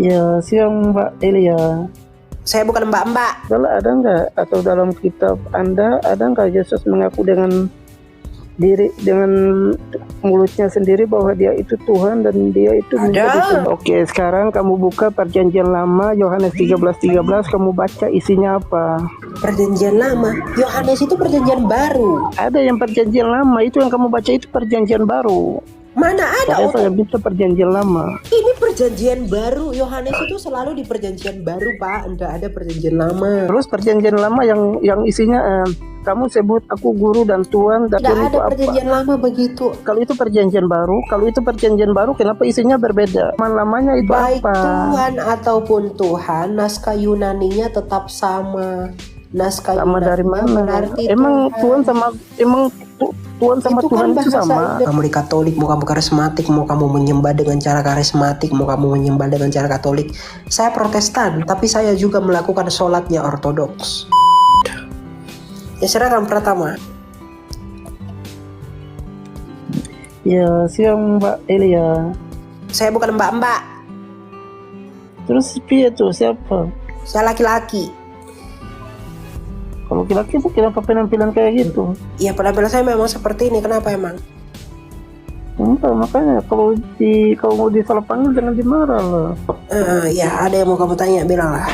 Ya, siang Mbak Elia. Saya bukan mbak-mbak. Kalau ada nggak atau dalam kitab Anda ada nggak Yesus mengaku dengan mulutnya sendiri bahwa dia itu Tuhan dan dia itu menjadi Tuhan? Oke, sekarang kamu buka Perjanjian Lama Yohanes 13:13, kamu baca isinya apa? Perjanjian Lama, Yohanes itu Perjanjian Baru. Ada yang Perjanjian Lama, itu yang kamu baca itu Perjanjian Baru. Mana ada? Saya bisa Perjanjian Lama. Ini Perjanjian Baru. Yohanes itu selalu di Perjanjian Baru, Pak. Enggak ada Perjanjian Lama. Terus Perjanjian Lama yang isinya kamu sebut aku guru dan Tuhan dan tidak itu ada Perjanjian Lama begitu. Kalau itu Perjanjian Baru, kenapa isinya berbeda? Lamanya itu baik apa? Tuhan ataupun Tuhan, naskah Yunaninya tetap sama. Naskah sama Yunani dari mana? Emang Tuhan sama Tuhan itu sama. Kamu di Katolik, mau kamu karismatik, mau kamu menyembah dengan cara karismatik, mau kamu menyembah dengan cara Katolik. Saya Protestan, tapi saya juga melakukan sholatnya Ortodoks. Ya, silakan pertama. Ya, siang Mbak Elia. Saya bukan mbak-mbak. Terus piye tuh, siapa? Saya laki-laki. Kalau laki-laki itu kenapa penampilan kayak gitu? Ya, penampilan saya memang seperti ini. Kenapa emang? Enggak, makanya kalau mau disalah panggil jangan dimarah lah. Ya, ada yang mau kamu tanya, bilang lah.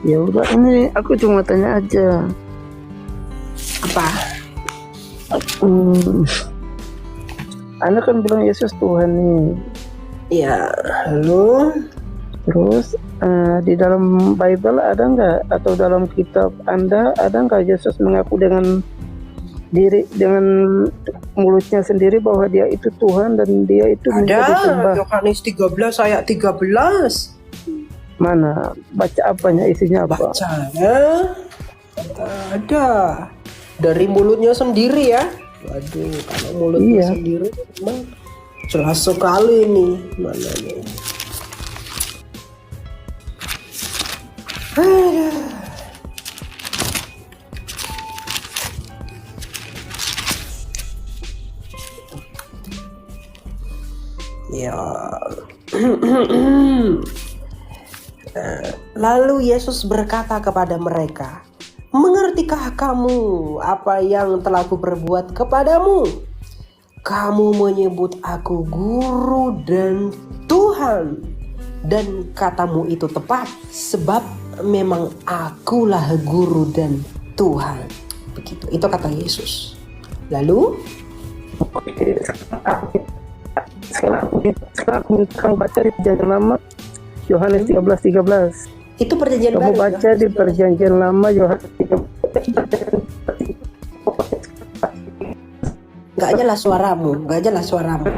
Ya udah, ini aku cuma tanya aja. Apa? Anda kan bilang Yesus Tuhan nih. Ya, lalu? Terus di dalam Bible ada nggak atau dalam kitab Anda ada nggak Yesus mengaku dengan mulutnya sendiri bahwa dia itu Tuhan dan dia itu menjadi Tuhan? Yohanes 13 ayat 13. Mana? Baca apanya, isinya apa? Bacanya ada dari mulutnya sendiri ya. Waduh, kalau mulutnya sendiri memang jelas sekali nih. Mana nih? Ya. Lalu Yesus berkata kepada mereka, "Mengertikah kamu apa yang telah kuperbuat kepadamu? Kamu menyebut aku guru dan Tuhan, dan katamu itu tepat, sebab memang akulah guru dan Tuhan." Begitu, itu kata Yesus. Lalu sekarang kamu baca di Perjanjian Lama Yohanes 13:13. Itu Perjanjian Baru. Kamu baca di Perjanjian Lama Yohanes 13. Gak jelas suaramu.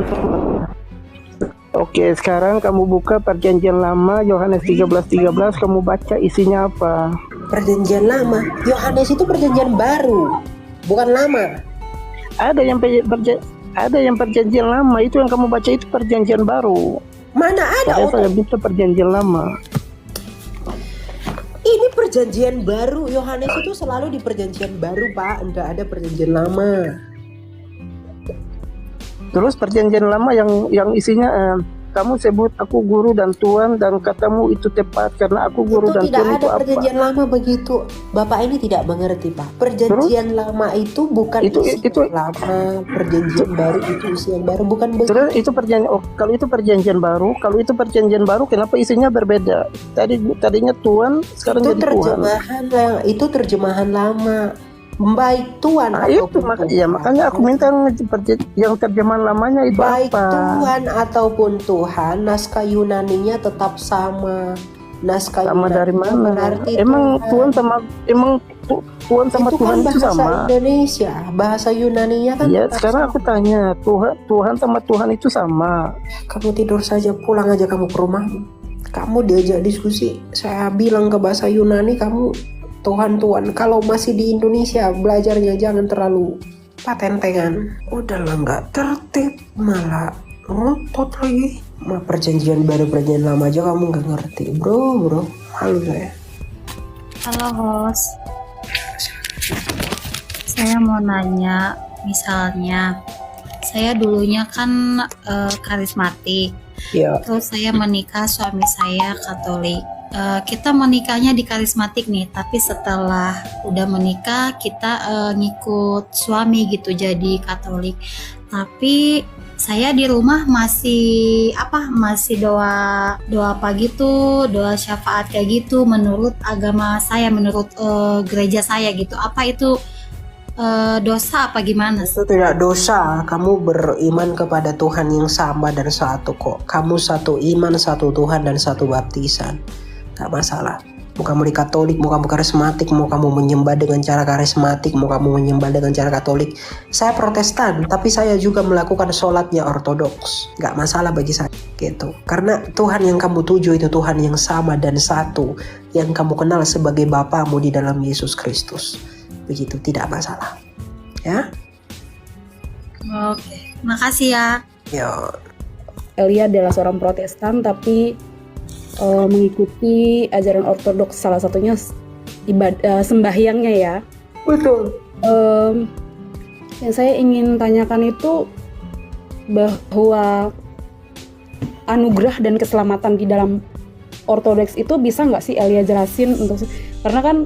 Oke, sekarang kamu buka Perjanjian Lama Yohanes 13:13, kamu baca isinya apa? Perjanjian Lama, Yohanes itu Perjanjian Baru, bukan Lama. Ada yang Perjanjian Lama, itu yang kamu baca itu Perjanjian Baru. Mana ada? Saya bisa Perjanjian Lama. Ini Perjanjian Baru. Yohanes itu selalu di Perjanjian Baru, Pak. Enggak ada Perjanjian Lama. Terus Perjanjian Lama yang isinya kamu sebut aku guru dan Tuhan dan katamu itu tepat karena aku guru dan Tuhan itu apa? Tidak ada Perjanjian Lama begitu. Bapak ini tidak mengerti, Pak. Perjanjian Lama itu bukan itu lama. Perjanjian Baru itu isi yang baru, bukan begitu. Terus itu kalau itu Perjanjian Baru, kenapa isinya berbeda? Tadinya Tuhan, sekarang jadi Tuhan. Itu terjemahan lama. Baik Tuhan ataupun Tuhan. Makanya aku minta yang terjemahan lamanya itu baik apa? Tuhan ataupun Tuhan, naskah Yunaninya tetap sama. Naskah sama dari mana? Emang Tuhan sama Tuhan itu sama? Indonesia, bahasa Yunaninya kan. Ya, sekarang aku tanya, Tuhan sama Tuhan itu sama. Kamu tidur saja, pulang aja kamu ke rumahmu. Kamu diajak diskusi, saya bilang ke bahasa Yunani, kamu Tuhan. Kalau masih di Indonesia, belajarnya jangan terlalu patentengan. Udahlah, nggak tertib, malah ngotot lagi. Perjanjian Baru, Perjanjian Lama aja kamu nggak ngerti, bro. Halo saya. Halo host. Saya mau nanya, misalnya saya dulunya kan karismatik. Ya. Terus saya menikah, suami saya Katolik. Kita menikahnya di karismatik nih, tapi setelah udah menikah kita ngikut suami gitu jadi Katolik. Tapi saya di rumah masih doa apa gitu, doa syafaat kayak gitu menurut agama saya, menurut gereja saya gitu. Apa itu dosa apa gimana? Itu tidak dosa. Kamu beriman kepada Tuhan yang sama dan satu kok. Kamu satu iman, satu Tuhan dan satu baptisan. Tak masalah. Mau kamu di Katolik, mau kamu karismatik, mau kamu menyembah dengan cara karismatik, mau kamu menyembah dengan cara Katolik. Saya Protestan, tapi saya juga melakukan sholatnya Ortodoks. Gak masalah bagi saya gitu. Karena Tuhan yang kamu tuju itu Tuhan yang sama dan satu, yang kamu kenal sebagai Bapamu di dalam Yesus Kristus. Begitu, tidak masalah. Ya. Oke, makasih ya. Ya. Elia adalah seorang Protestan tapi mengikuti ajaran Ortodoks, salah satunya sembahyangnya ya. Betul. Yang saya ingin tanyakan itu bahwa anugerah dan keselamatan di dalam Ortodoks itu bisa nggak sih Elia jelasin karena kan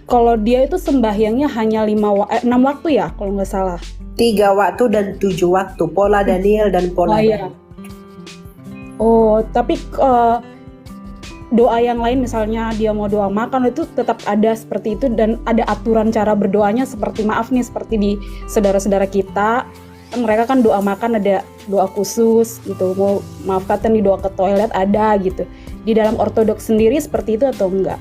kalau dia itu sembahyangnya hanya 6 waktu ya kalau nggak salah. 3 waktu dan 7 waktu, pola Daniel dan pola iya. Oh, tapi doa yang lain misalnya dia mau doa makan itu tetap ada seperti itu dan ada aturan cara berdoanya seperti seperti di saudara-saudara kita kan mereka kan doa makan ada doa khusus gitu, mau maaf kata nih doa ke toilet ada gitu. Di dalam Ortodoks sendiri seperti itu atau enggak?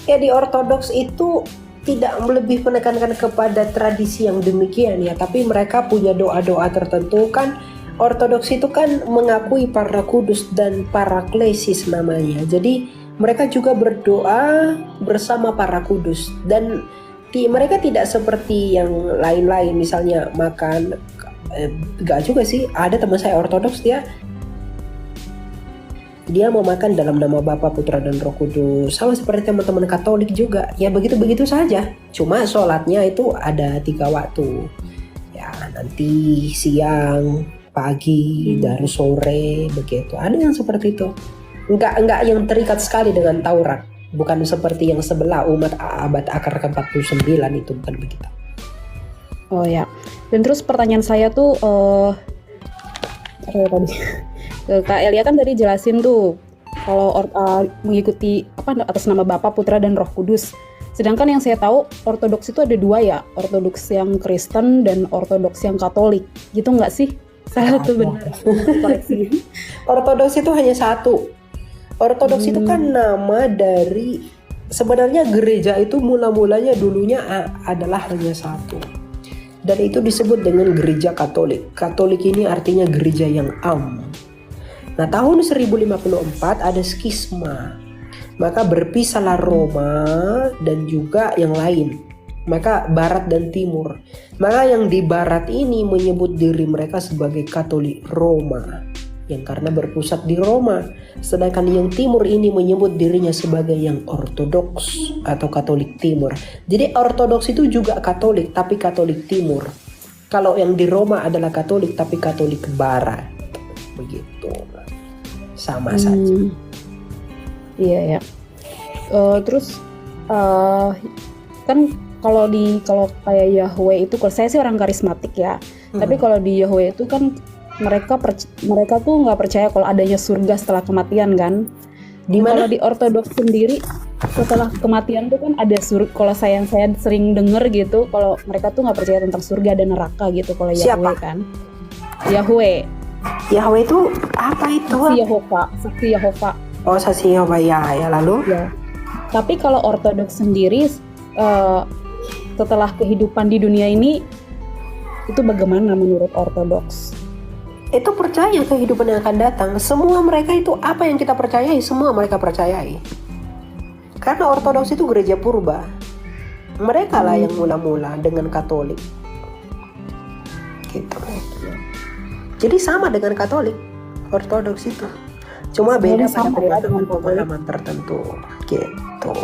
Ya di Ortodoks itu tidak lebih menekankan kepada tradisi yang demikian ya, tapi mereka punya doa-doa tertentu kan. Ortodoks itu kan mengakui para kudus dan para klesis namanya. Jadi mereka juga berdoa bersama para kudus dan mereka tidak seperti yang lain-lain misalnya makan. Enggak juga sih, ada teman saya Ortodoks dia mau makan dalam nama Bapa, Putra dan Roh Kudus. Sama seperti teman-teman Katolik juga. Ya begitu-begitu saja. Cuma sholatnya itu ada 3 waktu. Ya nanti siang, pagi, dari sore begitu. Ada yang seperti itu. Enggak yang terikat sekali dengan Taurat. Bukan seperti yang sebelah umat abad akar ke-49 itu, bukan begitu. Oh ya. Dan terus pertanyaan saya tuh Kak Elia kan tadi jelasin tuh kalau mengikuti atas nama Bapa, Putra dan Roh Kudus. Sedangkan yang saya tahu Ortodoks itu ada 2 ya, Ortodoks yang Kristen dan Ortodoks yang Katolik. Gitu nggak sih? Saya tuh benar. Koreksi. Ortodoks itu hanya satu. Ortodoks itu kan nama dari sebenarnya gereja itu mula-mulanya dulunya adalah hanya satu. Dan itu disebut dengan gereja Katolik. Katolik ini artinya gereja yang am. Nah, tahun 1054 ada skisma. Maka berpisahlah Roma dan juga yang lain. Maka barat dan timur. Maka yang di barat ini menyebut diri mereka sebagai Katolik Roma, yang karena berpusat di Roma. Sedangkan yang timur ini menyebut dirinya sebagai yang Ortodoks atau Katolik Timur. Jadi Ortodoks itu juga Katolik, tapi Katolik Timur. Kalau yang di Roma adalah Katolik, tapi Katolik Barat. Begitu. Sama saja. Iya ya. Terus kan kalau kayak Yahweh itu, kalau saya sih orang karismatik ya. Tapi kalau di Yahweh itu kan mereka tuh nggak percaya kalau adanya surga setelah kematian kan. Kalau di Ortodoks sendiri setelah kematian tuh kan ada surga. Kalau saya sering denger gitu, kalau mereka tuh nggak percaya tentang surga dan neraka gitu. Kalau Yahweh kan. Yahweh itu apa itu? Saksi Yehova. Oh, saksi Yehova ya lalu. Ya. Tapi kalau Ortodoks sendiri setelah kehidupan di dunia ini itu bagaimana menurut Ortodoks? Itu percaya kehidupan yang akan datang. Semua mereka itu apa yang kita percayai, semua mereka percayai. Karena Ortodoks itu gereja purba. Mereka lah yang mula-mula dengan Katolik. Gitu. Jadi sama dengan Katolik, Ortodoks itu. Cuma beda pada pemahaman tertentu. Gitu.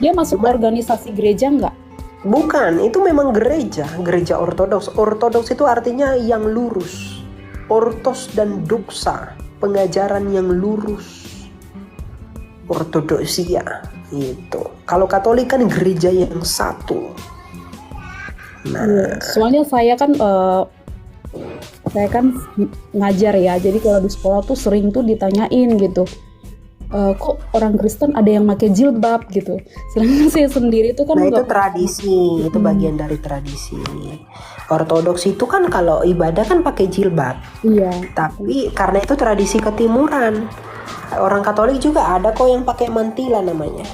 Dia masuk organisasi gereja nggak? Bukan, itu memang gereja Ortodoks. Ortodoks itu artinya yang lurus. ortos dan doxa, pengajaran yang lurus, ortodoksia gitu. Kalau Katolik kan gereja yang satu. Nah, soalnya saya kan ngajar ya, jadi kalau di sekolah tuh sering tuh ditanyain gitu, kok orang Kristen ada yang pakai jilbab gitu. Sedangkan saya sendiri tuh kan nah itu nggak- tradisi, itu bagian dari tradisi. Ortodoks itu kan kalau ibadah kan pakai jilbab, Iya. tapi karena itu tradisi ketimuran. Orang Katolik juga ada kok yang pakai mantila namanya.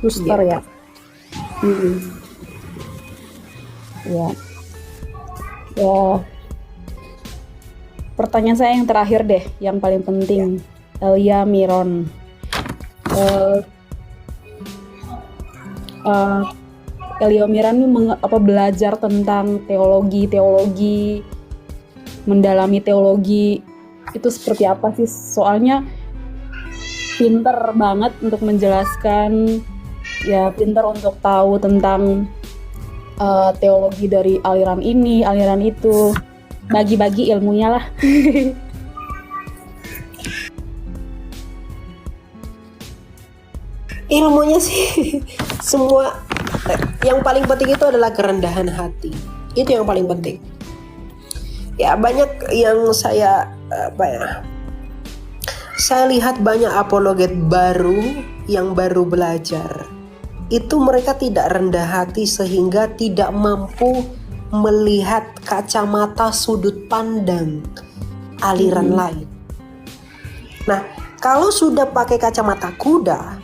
Suster ya. Ya. Ya. Pertanyaan saya yang terakhir deh, yang paling penting. Elia Miron. Elia Miron ini belajar tentang teologi, mendalami teologi itu seperti apa sih? Soalnya pinter banget untuk menjelaskan, ya pinter untuk tahu tentang teologi dari aliran ini, aliran itu, bagi-bagi ilmunya lah. Ilmunya sih semua, yang paling penting itu adalah kerendahan hati. Itu yang paling penting. Ya banyak yang saya lihat banyak apologet baru yang baru belajar. Itu mereka tidak rendah hati sehingga tidak mampu melihat kacamata sudut pandang aliran lain. Nah, kalau sudah pakai kacamata kuda,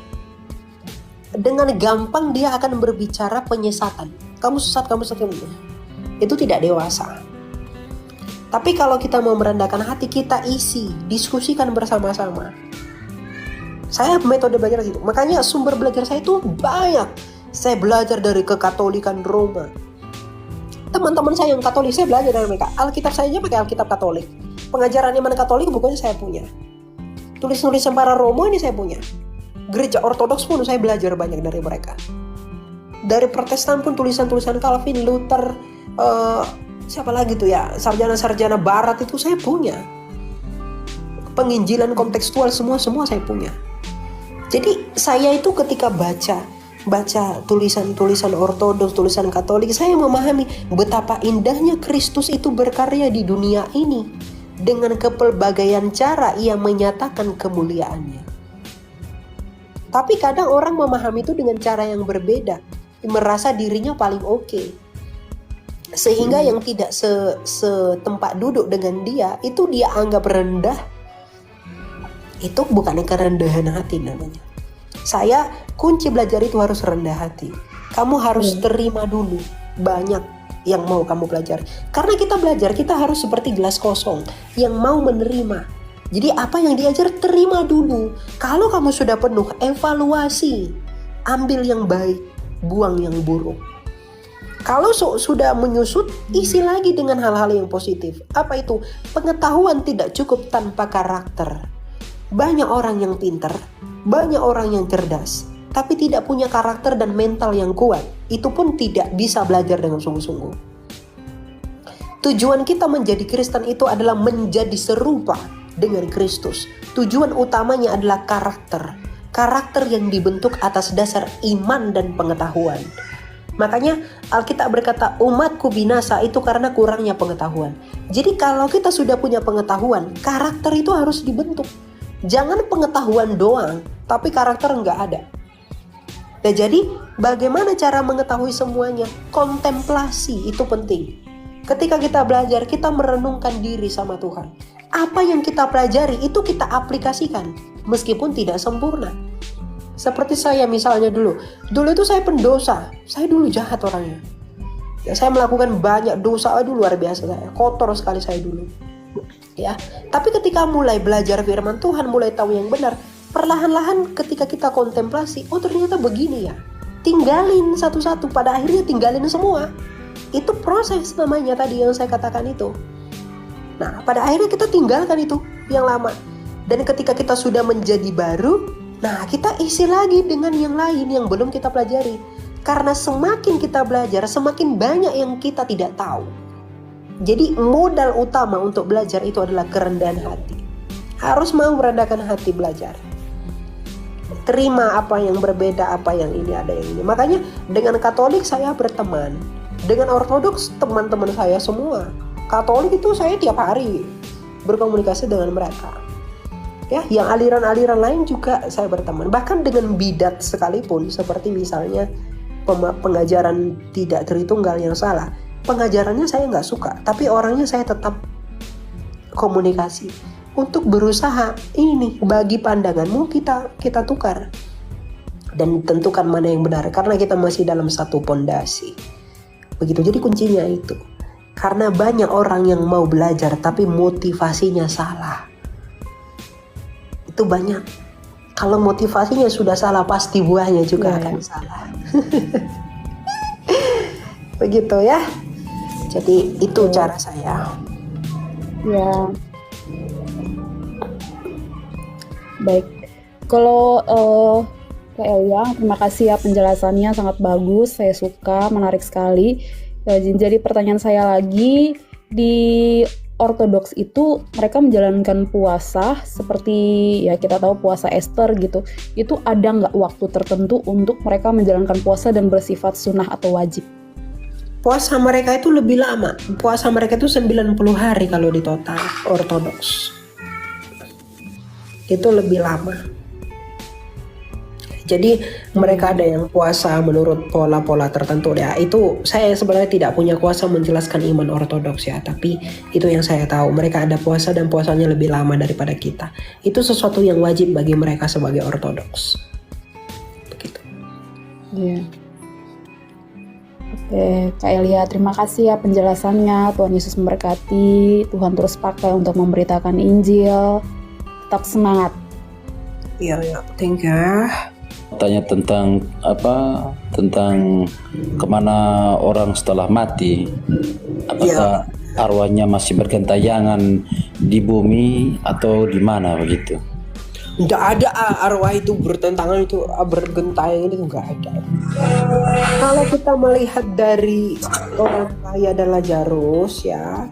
dengan gampang dia akan berbicara penyesatan. Kamu sesat. Itu tidak dewasa. Tapi kalau kita mau merendahkan hati, kita isi, diskusikan bersama-sama. Saya metode belajar gitu. Makanya sumber belajar saya itu banyak. Saya belajar dari kekatolikan Roma. Teman-teman saya yang Katolik, saya belajar dari mereka. Alkitab saya aja pakai Alkitab Katolik. Pengajaran iman Katolik bukunya saya punya. Tulis-tulisan para Romo ini saya punya. Gereja Ortodoks pun saya belajar banyak dari mereka. Dari Protestan pun tulisan-tulisan Calvin, Luther, siapa lagi tuh ya, sarjana-sarjana Barat itu saya punya. Penginjilan kontekstual semua saya punya. Jadi saya itu ketika baca tulisan-tulisan Ortodoks, tulisan Katolik, saya memahami betapa indahnya Kristus itu berkarya di dunia ini. Dengan kepelbagaian cara ia menyatakan kemuliaannya. Tapi kadang orang memahami itu dengan cara yang berbeda, merasa dirinya paling oke. Sehingga yang tidak setempat duduk dengan dia, itu dia anggap rendah. Itu bukan kerendahan hati namanya. Saya kunci belajar itu harus rendah hati. Kamu harus terima dulu banyak yang mau kamu belajar. Karena kita belajar, kita harus seperti gelas kosong yang mau menerima. Jadi apa yang diajar terima dulu. Kalau kamu sudah penuh, evaluasi. Ambil yang baik, buang yang buruk. Kalau sudah menyusut, isi lagi dengan hal-hal yang positif. Apa itu? Pengetahuan tidak cukup tanpa karakter. Banyak orang yang pintar, banyak orang yang cerdas, tapi tidak punya karakter dan mental yang kuat. Itu pun tidak bisa belajar dengan sungguh-sungguh. Tujuan kita menjadi Kristen itu adalah menjadi serupa dengan Kristus. Tujuan utamanya adalah karakter. Karakter yang dibentuk atas dasar iman dan pengetahuan. Makanya Alkitab berkata umatku binasa itu karena kurangnya pengetahuan. Jadi kalau kita sudah punya pengetahuan, karakter itu harus dibentuk. Jangan pengetahuan doang, tapi karakter enggak ada. Nah jadi bagaimana cara mengetahui semuanya? Kontemplasi itu penting. Ketika kita belajar, kita merenungkan diri sama Tuhan. Apa yang kita pelajari itu kita aplikasikan, meskipun tidak sempurna. Seperti saya misalnya dulu itu saya pendosa, saya dulu jahat orangnya. Ya, saya melakukan banyak dosa, aduh luar biasa saya, kotor sekali saya dulu. Ya, tapi ketika mulai belajar firman Tuhan, mulai tahu yang benar, perlahan-lahan ketika kita kontemplasi, oh ternyata begini ya. Tinggalin satu-satu, pada akhirnya tinggalin semua. Itu proses namanya tadi yang saya katakan itu. Nah, pada akhirnya kita tinggalkan itu yang lama. Dan ketika kita sudah menjadi baru, nah kita isi lagi dengan yang lain yang belum kita pelajari. Karena semakin kita belajar, semakin banyak yang kita tidak tahu. Jadi modal utama untuk belajar itu adalah kerendahan hati. Harus mau merendahkan hati belajar. Terima apa yang berbeda, apa yang ini, ada yang ini. Makanya dengan Katolik saya berteman, dengan Ortodoks teman-teman saya semua. Katolik itu saya tiap hari berkomunikasi dengan mereka. Ya, yang aliran-aliran lain juga saya berteman. Bahkan dengan bidat sekalipun, seperti misalnya pengajaran tidak Tritunggal yang salah. Pengajarannya saya nggak suka, tapi orangnya saya tetap komunikasi untuk berusaha ini nih, bagi pandanganmu kita tukar dan tentukan mana yang benar, karena kita masih dalam satu pondasi. Begitu, jadi kuncinya itu. Karena banyak orang yang mau belajar tapi motivasinya salah. Itu banyak. Kalau motivasinya sudah salah, pasti buahnya juga akan salah. Begitu ya. Jadi itu cara saya. Ya. Baik. Kalau Kak Elia, terima kasih ya penjelasannya, sangat bagus, saya suka, menarik sekali. Jadi pertanyaan saya lagi, di Ortodoks itu mereka menjalankan puasa seperti ya kita tahu puasa Ester gitu. Itu ada nggak waktu tertentu untuk mereka menjalankan puasa dan bersifat sunnah atau wajib? Puasa mereka itu lebih lama. Puasa mereka itu 90 hari kalau di total Ortodoks. Itu lebih lama. Jadi mereka ada yang puasa menurut pola-pola tertentu ya. Itu saya sebenarnya tidak punya kuasa menjelaskan iman Ortodoks ya, tapi itu yang saya tahu. Mereka ada puasa dan puasanya lebih lama daripada kita. Itu sesuatu yang wajib bagi mereka sebagai Ortodoks. Begitu. Iya. Oke, Kak Elia, terima kasih ya penjelasannya. Tuhan Yesus memberkati. Tuhan terus pakai untuk memberitakan Injil. Tetap semangat. Iya, thank you. Tanya tentang tentang kemana orang setelah mati, apakah arwahnya masih bergentayangan di bumi atau di mana begitu? Nggak ada arwah itu bertentangan, itu bergentayangan, itu nggak ada. Kalau kita melihat dari orang kaya dan Lazarus ya,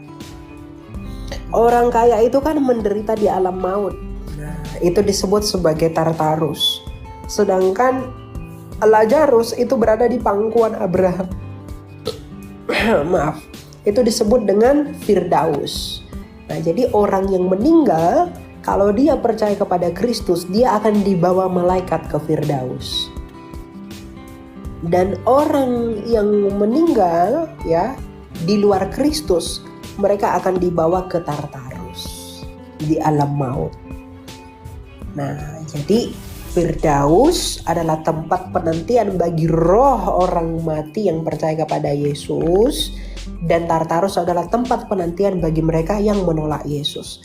orang kaya itu kan menderita di alam maut. Nah, itu disebut sebagai Tartarus. Sedangkan Lazarus itu berada di pangkuan Abraham. Maaf, itu disebut dengan Firdaus. Nah, jadi orang yang meninggal, kalau dia percaya kepada Kristus, dia akan dibawa malaikat ke Firdaus. Dan orang yang meninggal ya di luar Kristus, mereka akan dibawa ke Tartarus, di alam maut. Nah, jadi Firdaus adalah tempat penantian bagi roh orang mati yang percaya kepada Yesus, dan Tartarus adalah tempat penantian bagi mereka yang menolak Yesus.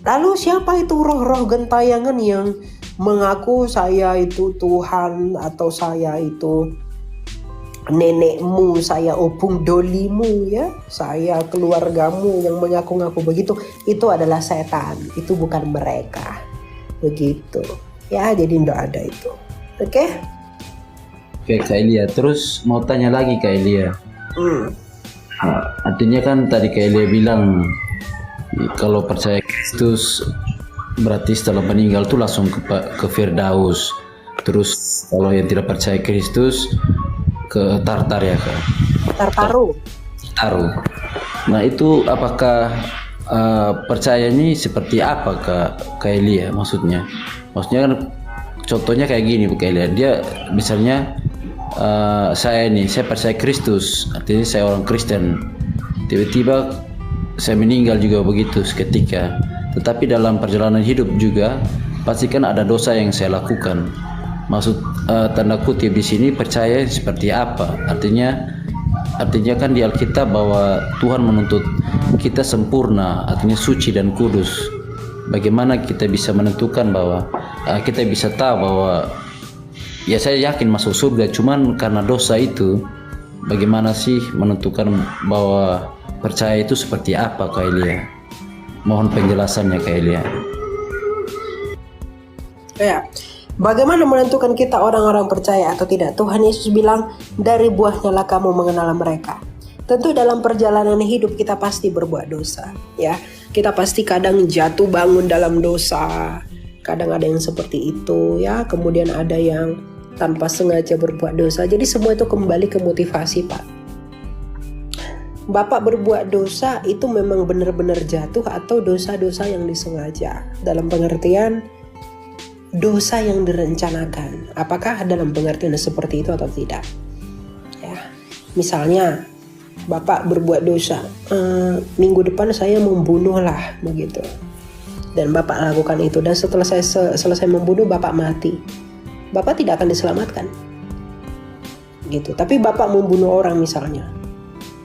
Lalu siapa itu roh-roh gentayangan yang mengaku saya itu Tuhan, atau saya itu nenekmu, saya opung dolimu ya, saya keluargamu, yang mengaku-ngaku begitu? Itu adalah setan, itu bukan mereka. Begitu. Ya, jadi tidak ada itu. Oke? Oke, Kak Elia. Terus mau tanya lagi Kak Elia. Artinya kan tadi Kak Elia bilang kalau percaya Kristus berarti setelah meninggal tuh langsung ke Firdaus. Terus kalau yang tidak percaya Kristus ke Tartar ya Kak? Tartaru. Nah itu apakah percayanya seperti apa Kak Elia maksudnya? Maksudnya kan contohnya kayak gini Kak Elia. Dia misalnya saya percaya Kristus, artinya saya orang Kristen. Tiba-tiba saya meninggal juga begitu seketika. Tetapi dalam perjalanan hidup juga pasti kan ada dosa yang saya lakukan. Maksud tanda kutip di sini percaya seperti apa? Artinya kan di Alkitab bahwa Tuhan menuntut kita sempurna, artinya suci dan kudus. Bagaimana kita bisa menentukan bahwa kita bisa tahu bahwa ya saya yakin masuk surga, cuman karena dosa itu bagaimana sih menentukan bahwa percaya itu seperti apa Kak Elia? Mohon penjelasannya Kak Elia. Ya, bagaimana menentukan kita orang-orang percaya atau tidak? Tuhan Yesus bilang, dari buahnya lah kamu mengenal mereka. Tentu dalam perjalanan hidup kita pasti berbuat dosa, ya. Kita pasti kadang jatuh bangun dalam dosa. Kadang ada yang seperti itu, ya. Kemudian ada yang tanpa sengaja berbuat dosa. Jadi semua itu kembali ke motivasi, Pak. Bapak berbuat dosa itu memang benar-benar jatuh atau dosa-dosa yang disengaja. Dalam pengertian dosa yang direncanakan. Apakah dalam pengertian seperti itu atau tidak? Ya. Misalnya Bapak berbuat dosa, minggu depan saya membunuh lah, begitu. Dan Bapak lakukan itu, dan setelah saya selesai membunuh, Bapak mati. Bapak tidak akan diselamatkan, gitu. Tapi Bapak membunuh orang misalnya,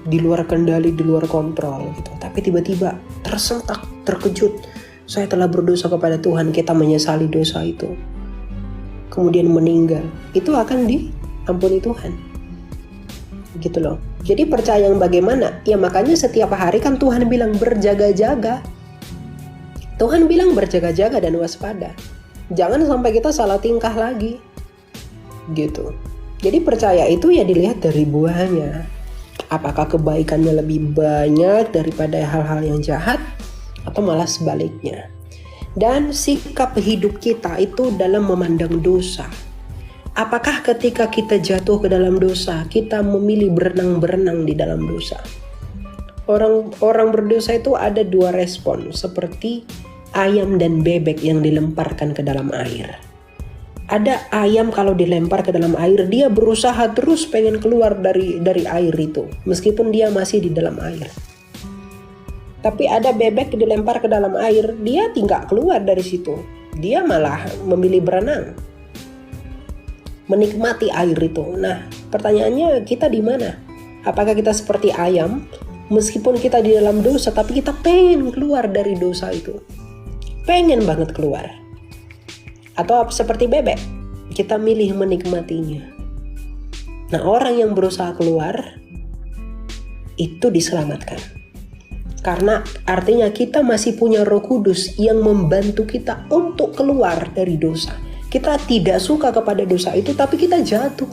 di luar kendali, di luar kontrol, gitu. Tapi tiba-tiba tersentak, terkejut, saya telah berdosa kepada Tuhan, kita menyesali dosa itu. Kemudian meninggal, itu akan diampuni Tuhan, gitu loh. Jadi percaya yang bagaimana? Ya makanya setiap hari kan Tuhan bilang berjaga-jaga. Tuhan bilang berjaga-jaga dan waspada. Jangan sampai kita salah tingkah lagi, gitu. Jadi percaya itu ya dilihat dari buahnya. Apakah kebaikannya lebih banyak daripada hal-hal yang jahat, atau malah sebaliknya. Dan sikap hidup kita itu dalam memandang dosa. Apakah ketika kita jatuh ke dalam dosa, kita memilih berenang-berenang di dalam dosa? Orang berdosa itu ada dua respon, seperti ayam dan bebek yang dilemparkan ke dalam air. Ada ayam kalau dilempar ke dalam air, dia berusaha terus pengen keluar dari air itu, meskipun dia masih di dalam air. Tapi ada bebek dilempar ke dalam air, dia tidak keluar dari situ. Dia malah memilih berenang, menikmati air itu. Nah, pertanyaannya kita di mana? Apakah kita seperti ayam, meskipun kita di dalam dosa, tapi kita pengen keluar dari dosa itu, pengen banget keluar? Atau seperti bebek, kita milih menikmatinya. Nah, orang yang berusaha keluar itu diselamatkan. Karena artinya kita masih punya Roh Kudus yang membantu kita untuk keluar dari dosa. Kita tidak suka kepada dosa itu, tapi kita jatuh,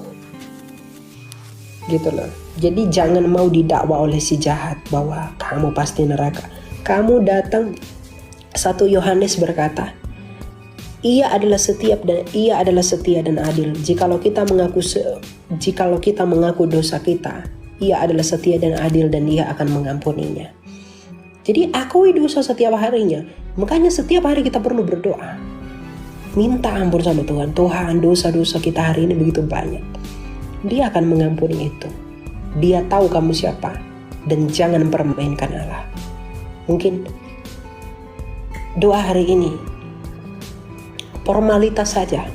gitu loh. Jadi jangan mau didakwa oleh si jahat bahwa kamu pasti neraka. Kamu datang, 1 Yohanes berkata, Ia adalah setia dan adil. Jikalau kita mengaku dosa kita, Ia adalah setia dan adil dan Ia akan mengampuninya. Jadi akui dosa setiap harinya. Makanya setiap hari kita perlu berdoa. Minta ampun sama Tuhan. Tuhan, dosa-dosa kita hari ini begitu banyak. Dia akan mengampuni itu. Dia tahu kamu siapa. Dan jangan permainkan Allah. Mungkin doa hari ini formalitas saja.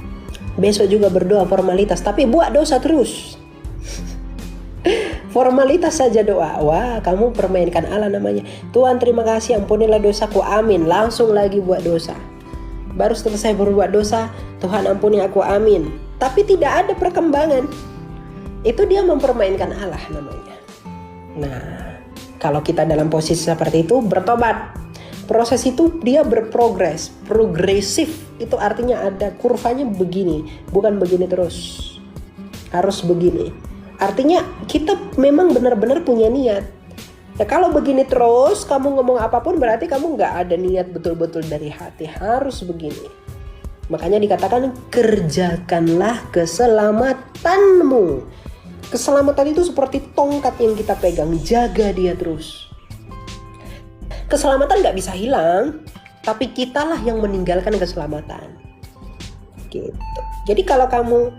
Besok juga berdoa formalitas. Tapi buat dosa terus. Formalitas saja doa. Wah, kamu permainkan Allah namanya. Tuhan terima kasih, ampunilah dosaku, amin. Langsung lagi buat dosa. Baru selesai berbuat dosa, Tuhan ampuni aku, amin. Tapi tidak ada perkembangan. Itu dia mempermainkan Allah namanya. Nah, kalau kita dalam posisi seperti itu, bertobat. Proses itu dia berprogres, progresif. Itu artinya ada kurvanya begini, bukan begini terus. Harus begini. Artinya kita memang benar-benar punya niat. Ya kalau begini terus, kamu ngomong apapun berarti kamu gak ada niat betul-betul dari hati. Harus begini. Makanya dikatakan kerjakanlah keselamatanmu. Keselamatan itu seperti tongkat yang kita pegang. Jaga dia terus. Keselamatan gak bisa hilang, tapi kitalah yang meninggalkan keselamatan. Gitu. Jadi kalau kamu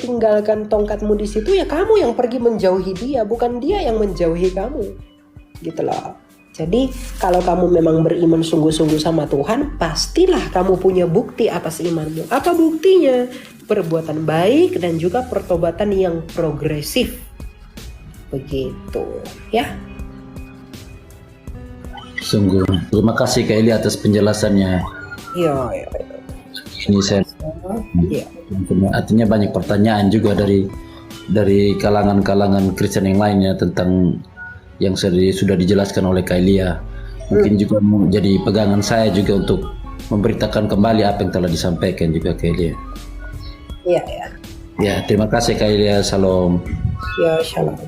tinggalkan tongkatmu di situ, ya kamu yang pergi menjauhi dia, bukan dia yang menjauhi kamu, gitu loh. Jadi kalau kamu memang beriman sungguh-sungguh sama Tuhan, pastilah kamu punya bukti atas imanmu. Apa buktinya? Perbuatan baik dan juga pertobatan yang progresif, begitu, ya. Sungguh, terima kasih Kak Eli atas penjelasannya. Ya. Ini saya artinya banyak pertanyaan juga dari kalangan Kristen yang lainnya tentang yang sudah dijelaskan oleh Kak Elia. Mungkin juga menjadi pegangan saya juga untuk memberitakan kembali apa yang telah disampaikan juga Kak Elia. Iya. Ya, terima kasih Kak Elia. Shalom. Ya, shalom.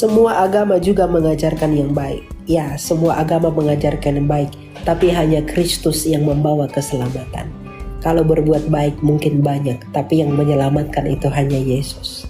Semua agama juga mengajarkan yang baik. Ya, semua agama mengajarkan yang baik, tapi hanya Kristus yang membawa keselamatan. Kalau berbuat baik mungkin banyak, tapi yang menyelamatkan itu hanya Yesus.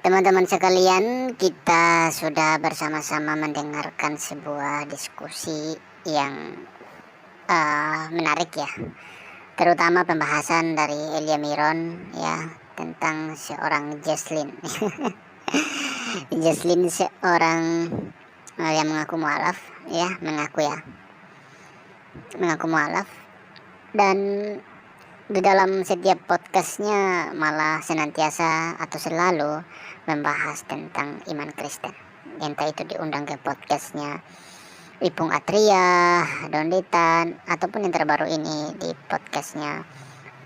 Teman-teman sekalian, kita sudah bersama-sama mendengarkan sebuah diskusi yang menarik ya, terutama pembahasan dari Elia Miron ya tentang seorang Jesslyn. Jesslyn seorang yang mengaku mualaf ya, mengaku mualaf, dan di dalam setiap podcastnya malah senantiasa atau selalu membahas tentang iman Kristen. Entah itu diundang ke podcastnya Ipung Atria, Donditan, ataupun yang terbaru ini di podcastnya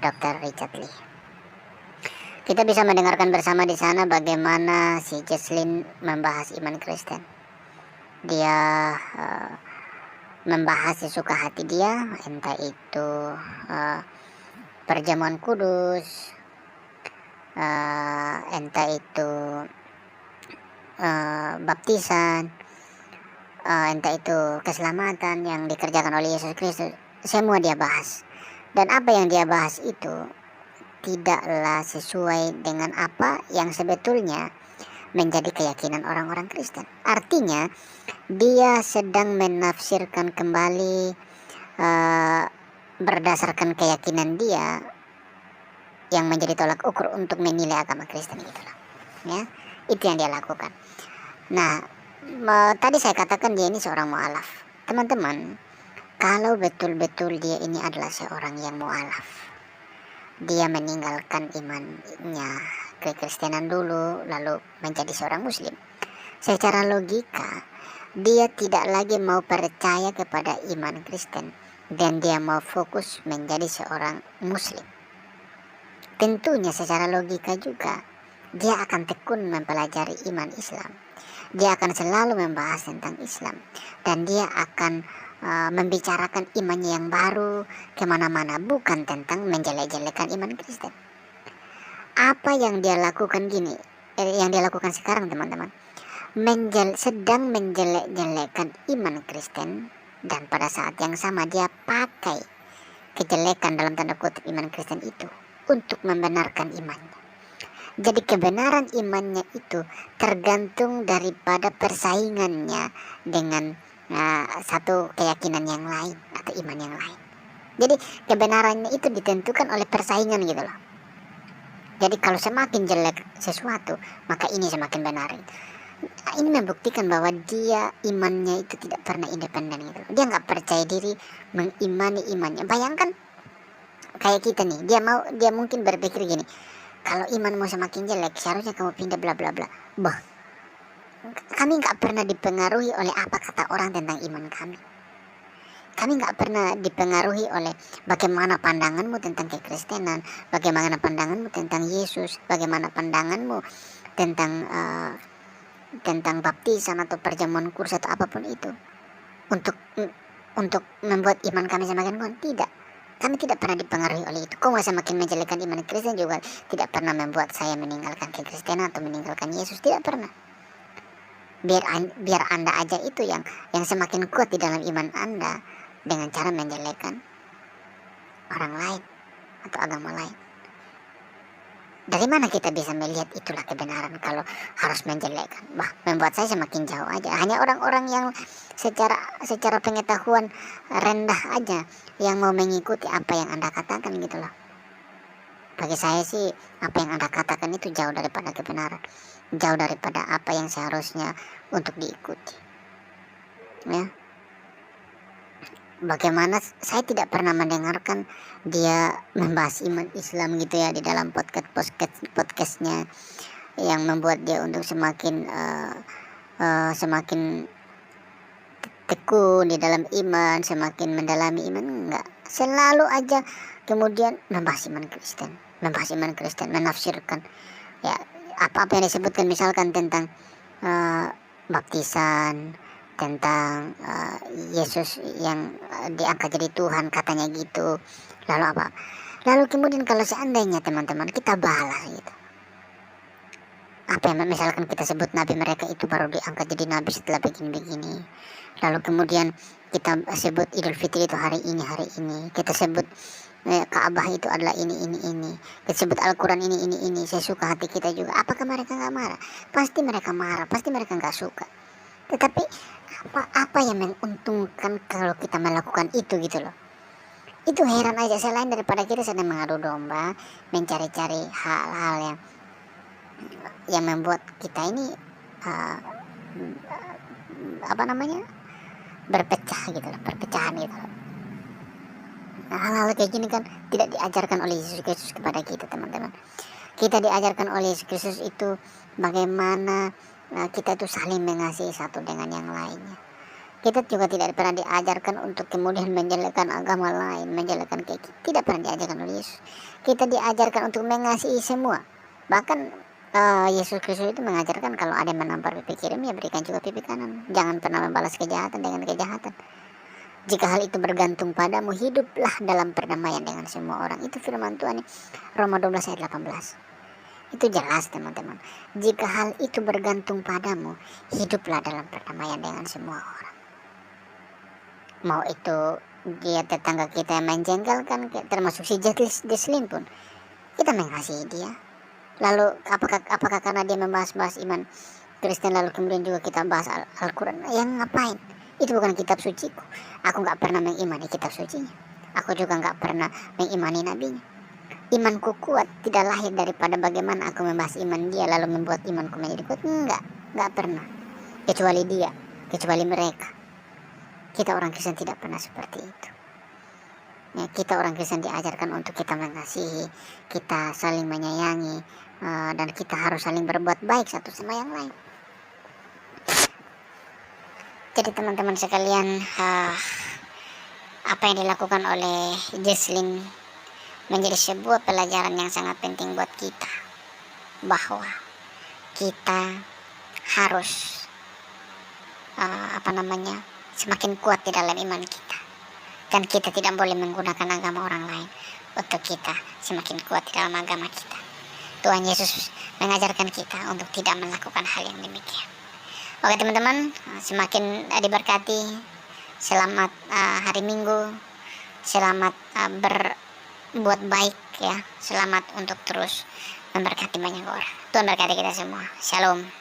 Dr. Richard Lee. Kita bisa mendengarkan bersama di sana bagaimana si Jesslyn membahas iman Kristen. Dia membahas sesuka hati dia, entah itu perjamuan kudus, entah itu baptisan, entah itu keselamatan yang dikerjakan oleh Yesus Kristus. Semua dia bahas, dan apa yang dia bahas itu tidaklah sesuai dengan apa yang sebetulnya menjadi keyakinan orang-orang Kristen. Artinya dia sedang menafsirkan kembali berdasarkan keyakinan dia yang menjadi tolak ukur untuk menilai agama Kristen gitu loh. Ya, itu yang dia lakukan. Nah, tadi saya katakan dia ini seorang mualaf. Teman-teman, kalau betul-betul dia ini adalah seorang yang mualaf, dia meninggalkan imannya kekristenan dulu lalu menjadi seorang muslim, secara logika dia tidak lagi mau percaya kepada iman Kristen dan dia mau fokus menjadi seorang muslim. Tentunya secara logika juga dia akan tekun mempelajari iman Islam. Dia akan selalu membahas tentang Islam, dan dia akan membicarakan imannya yang baru kemana-mana, bukan tentang menjelek-jelekan iman Kristen. Apa yang dia lakukan yang dia lakukan sekarang teman-teman, sedang menjelek-jelekan iman Kristen, dan pada saat yang sama dia pakai kejelekan dalam tanda kutip iman Kristen itu untuk membenarkan imannya. Jadi kebenaran imannya itu tergantung daripada persaingannya dengan satu keyakinan yang lain atau iman yang lain. Jadi kebenarannya itu ditentukan oleh persaingan gitu loh. Jadi kalau semakin jelek sesuatu, maka ini semakin benar. Ini membuktikan bahwa dia imannya itu tidak pernah independen gitu. Dia nggak percaya diri mengimani imannya. Bayangkan kayak kita nih, dia mungkin berpikir gini, kalau imanmu semakin jelek seharusnya kamu pindah bla bla bla. Kami nggak pernah dipengaruhi oleh apa kata orang tentang iman kami. Kami nggak pernah dipengaruhi oleh bagaimana pandanganmu tentang kekristenan, bagaimana pandanganmu tentang Yesus, bagaimana pandanganmu tentang baptisan atau perjamuan kudus atau apapun itu untuk membuat iman kami semakin kuat. Tidak, kami tidak pernah dipengaruhi oleh itu. Kau semakin menjelekkan iman Kristen juga tidak pernah membuat saya meninggalkan kekristenan atau meninggalkan Yesus, tidak pernah. Biar Anda aja itu yang semakin kuat di dalam iman Anda dengan cara menjelekkan orang lain atau agama lain. Dari mana kita bisa melihat itulah kebenaran kalau harus menjelekkan? Membuat saya semakin jauh aja. Hanya orang-orang yang secara pengetahuan rendah aja yang mau mengikuti apa yang Anda katakan gitu loh. Bagi saya sih apa yang Anda katakan itu jauh daripada kebenaran, jauh daripada apa yang seharusnya untuk diikuti. Ya. Bagaimana saya tidak pernah mendengarkan dia membahas iman Islam gitu ya di dalam podcastnya yang membuat dia untuk semakin tekun di dalam iman, semakin mendalami iman. Enggak, selalu aja kemudian membahas iman Kristen, menafsirkan ya apa-apa yang disebutkan, misalkan tentang baptisan, tentang Yesus yang diangkat jadi Tuhan katanya gitu. Lalu kemudian kalau seandainya teman-teman kita balas gitu, apa yang misalkan kita sebut nabi mereka itu baru diangkat jadi nabi setelah begini-begini, lalu kemudian kita sebut Idul Fitri itu hari ini, kita sebut Ka'bah itu adalah ini, disebut Al-Quran ini, saya suka, hati kita juga. Apakah mereka nggak marah? Pasti mereka marah, pasti mereka nggak suka. Tetapi apa yang menguntungkan kalau kita melakukan itu gitu loh. Itu heran aja, selain daripada kita sedang mengadu domba, mencari-cari hal-hal yang membuat kita ini berpecah gitu loh, perpecahan gitu loh. Nah, hal-hal kayak gini kan tidak diajarkan oleh Yesus Kristus kepada kita, teman-teman. Kita diajarkan oleh Yesus Kristus itu bagaimana kita itu saling mengasihi satu dengan yang lainnya. Kita juga tidak pernah diajarkan untuk kemudian menjelekkan agama lain, menjelekkan kayak gitu. Tidak pernah diajarkan oleh Yesus. Kita diajarkan untuk mengasihi semua. Bahkan Yesus Kristus itu mengajarkan kalau ada yang menampar pipi kiri, ya berikan juga pipi kanan. Jangan pernah membalas kejahatan dengan kejahatan. Jika hal itu bergantung padamu, hiduplah dalam perdamaian dengan semua orang. Itu firman Tuhan, Roma 12 ayat 18. Itu jelas, teman-teman. Jika hal itu bergantung padamu, hiduplah dalam perdamaian dengan semua orang. Mau itu dia tetangga kita yang menjengkelkan, termasuk si Jesslyn pun, kita mengasihi dia. Lalu apakah karena dia membahas iman Kristen lalu kemudian juga kita bahas Al-Quran? Yang ngapain? Itu bukan kitab suciku. Aku gak pernah mengimani kitab sucinya. Aku juga gak pernah mengimani nabinya. Imanku kuat tidak lahir daripada bagaimana aku membahas iman dia lalu membuat imanku menjadi kuat. Gak pernah. Kecuali dia, kecuali mereka. Kita orang Kristen tidak pernah seperti itu. Ya, kita orang Kristen diajarkan untuk kita mengasihi, kita saling menyayangi, dan kita harus saling berbuat baik satu sama yang lain. Jadi teman-teman sekalian, apa yang dilakukan oleh Jesslyn menjadi sebuah pelajaran yang sangat penting buat kita, bahwa kita harus semakin kuat di dalam iman kita, dan kita tidak boleh menggunakan agama orang lain untuk kita semakin kuat di dalam agama kita. Tuhan Yesus mengajarkan kita untuk tidak melakukan hal yang demikian. Oke teman-teman, semakin diberkati. Selamat hari Minggu. Selamat berbuat baik ya. Selamat untuk terus memberkati banyak orang. Tuhan berkati kita semua. Shalom.